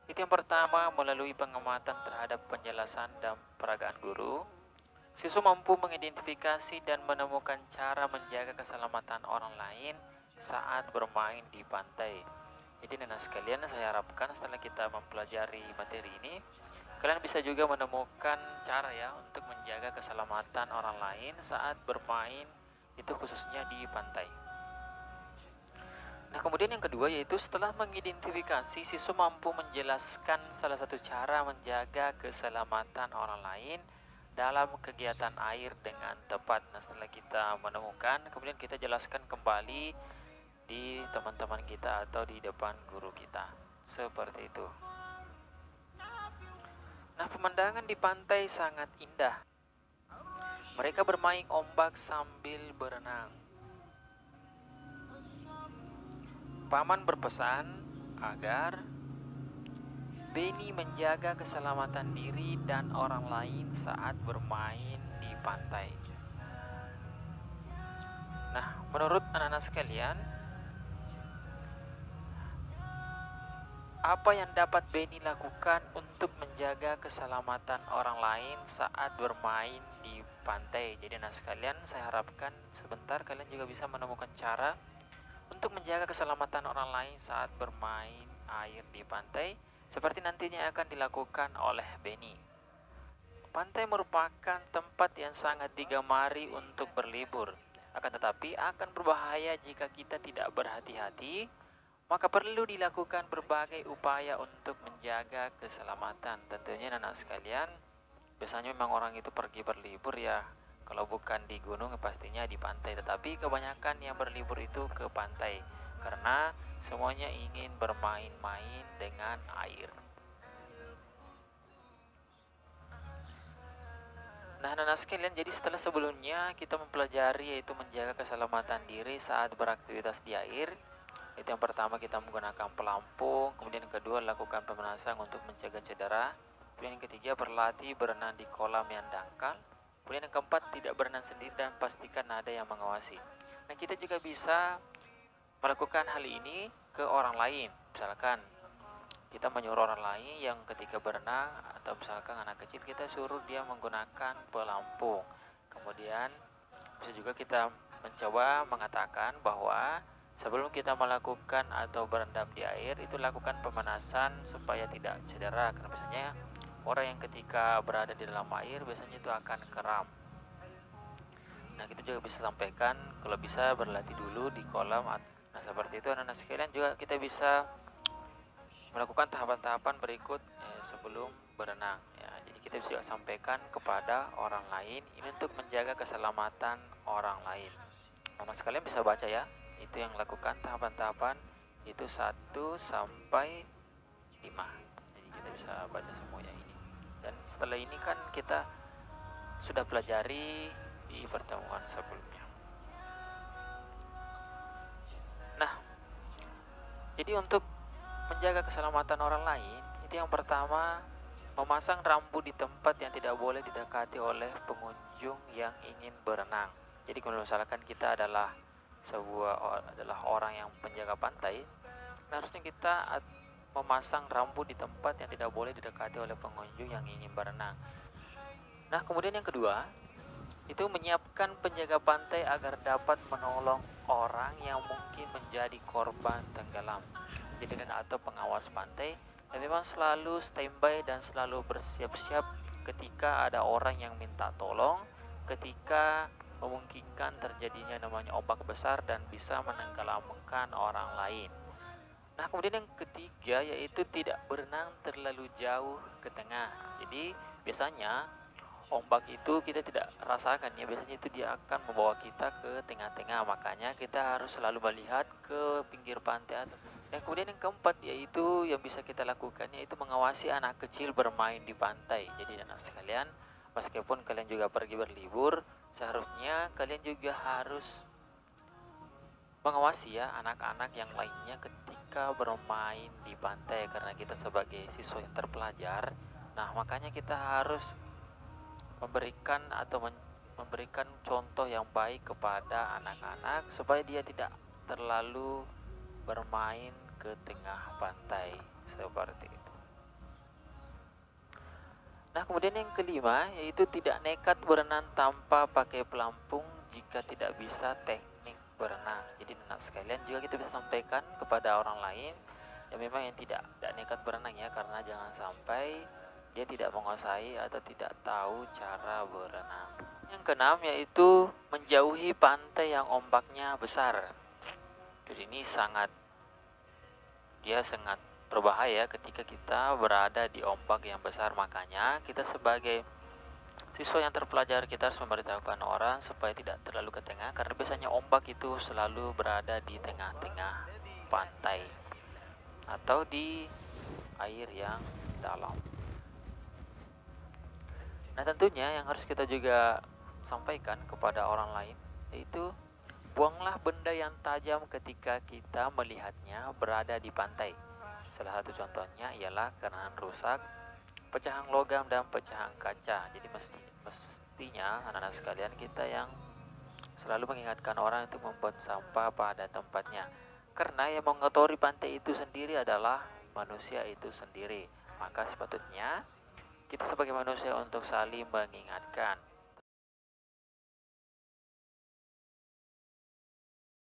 Itu yang pertama, melalui pengamatan terhadap penjelasan dan peragaan guru, siswa mampu mengidentifikasi dan menemukan cara menjaga keselamatan orang lain saat bermain di pantai. Jadi nenek sekalian, saya harapkan setelah kita mempelajari materi ini, kalian bisa juga menemukan cara ya untuk menjaga keselamatan orang lain saat bermain, itu khususnya di pantai. Nah, kemudian yang kedua yaitu setelah mengidentifikasi, siswa mampu menjelaskan salah satu cara menjaga keselamatan orang lain dalam kegiatan air dengan tepat. Nah, setelah kita menemukan, kemudian kita jelaskan kembali di teman-teman kita atau di depan guru kita. Seperti itu. Nah, pemandangan di pantai sangat indah. Mereka bermain ombak sambil berenang. Paman berpesan agar Beni menjaga keselamatan diri dan orang lain saat bermain di pantai. Nah, menurut anak-anak sekalian, apa yang dapat Beni lakukan untuk menjaga keselamatan orang lain saat bermain di pantai? Jadi anak sekalian, saya harapkan sebentar kalian juga bisa menemukan cara untuk menjaga keselamatan orang lain saat bermain air di pantai, seperti nantinya akan dilakukan oleh Beni. Pantai merupakan tempat yang sangat digemari untuk berlibur. Akan tetapi akan berbahaya jika kita tidak berhati-hati, maka perlu dilakukan berbagai upaya untuk menjaga keselamatan. Tentunya anak sekalian, biasanya memang orang itu pergi berlibur ya. Kalau bukan di gunung pastinya di pantai, tetapi kebanyakan yang berlibur itu ke pantai karena semuanya ingin bermain-main dengan air. Nah, anak-anak sekalian, jadi setelah sebelumnya kita mempelajari yaitu menjaga keselamatan diri saat beraktivitas di air. Itu yang pertama kita menggunakan pelampung, kemudian yang kedua lakukan pemanasan untuk mencegah cedera, kemudian yang ketiga berlatih berenang di kolam yang dangkal, kemudian yang keempat tidak berenang sendiri dan pastikan ada yang mengawasi. Nah, kita juga bisa melakukan hal ini ke orang lain, misalkan kita menyuruh orang lain yang ketika berenang atau misalkan anak kecil kita suruh dia menggunakan pelampung. Kemudian bisa juga kita mencoba mengatakan bahwa sebelum kita melakukan atau berendam di air itu lakukan pemanasan supaya tidak cedera. Karena biasanya orang yang ketika berada di dalam air biasanya itu akan kram. Nah, kita juga bisa sampaikan kalau bisa berlatih dulu di kolam. Nah, seperti itu anak-anak sekalian, juga kita bisa melakukan tahapan-tahapan berikut sebelum berenang ya. Jadi kita bisa sampaikan kepada orang lain ini untuk menjaga keselamatan orang lain. Nah, sekalian bisa baca ya, itu yang lakukan tahapan-tahapan itu 1 sampai 5. Jadi kita bisa baca semuanya ini. Dan setelah ini kan kita sudah pelajari di pertemuan sebelumnya. Nah, jadi untuk menjaga keselamatan orang lain, itu yang pertama, memasang rambu di tempat yang tidak boleh didekati oleh pengunjung yang ingin berenang. Jadi kalau misalkan kita adalah orang yang penjaga pantai, nah harusnya kita memasang rambu di tempat yang tidak boleh didekati oleh pengunjung yang ingin berenang. Nah, kemudian yang kedua, itu menyiapkan penjaga pantai agar dapat menolong orang yang mungkin menjadi korban tenggelam. Jadi kan atau pengawas pantai dan memang selalu standby dan selalu bersiap-siap ketika ada orang yang minta tolong, ketika memungkinkan terjadinya namanya ombak besar dan bisa menenggelamkan orang lain. Nah, kemudian yang ketiga yaitu tidak berenang terlalu jauh ke tengah. Jadi biasanya ombak itu kita tidak rasakan ya, biasanya itu dia akan membawa kita ke tengah-tengah, makanya kita harus selalu melihat ke pinggir pantai. Dan kemudian yang keempat yaitu yang bisa kita lakukan yaitu mengawasi anak kecil bermain di pantai. Jadi anak sekalian, meskipun kalian juga pergi berlibur, seharusnya kalian juga harus mengawasi ya anak-anak yang lainnya ketika bermain di pantai, karena kita sebagai siswa yang terpelajar, nah makanya kita harus memberikan memberikan contoh yang baik kepada anak-anak supaya dia tidak terlalu bermain ke tengah pantai seperti itu. Nah, kemudian yang kelima yaitu tidak nekat berenang tanpa pakai pelampung jika tidak bisa teknik berenang. Jadi anak sekalian juga kita bisa sampaikan kepada orang lain yang memang yang tidak nekat berenang ya, karena jangan sampai dia tidak menguasai atau tidak tahu cara berenang. Yang keenam yaitu menjauhi pantai yang ombaknya besar. Jadi ini sangat berbahaya ketika kita berada di ombak yang besar. Makanya kita sebagai siswa yang terpelajar, kita harus memberitahukan orang supaya tidak terlalu ke tengah, karena biasanya ombak itu selalu berada di tengah-tengah pantai atau di air yang dalam. Nah, tentunya yang harus kita juga sampaikan kepada orang lain yaitu buanglah benda yang tajam ketika kita melihatnya berada di pantai. Salah satu contohnya ialah keran rusak, pecahan logam, dan pecahan kaca. Jadi mestinya anak-anak sekalian kita yang selalu mengingatkan orang untuk membuat sampah pada tempatnya. Karena yang mengotori pantai itu sendiri adalah manusia itu sendiri. Maka sepatutnya kita sebagai manusia untuk saling mengingatkan.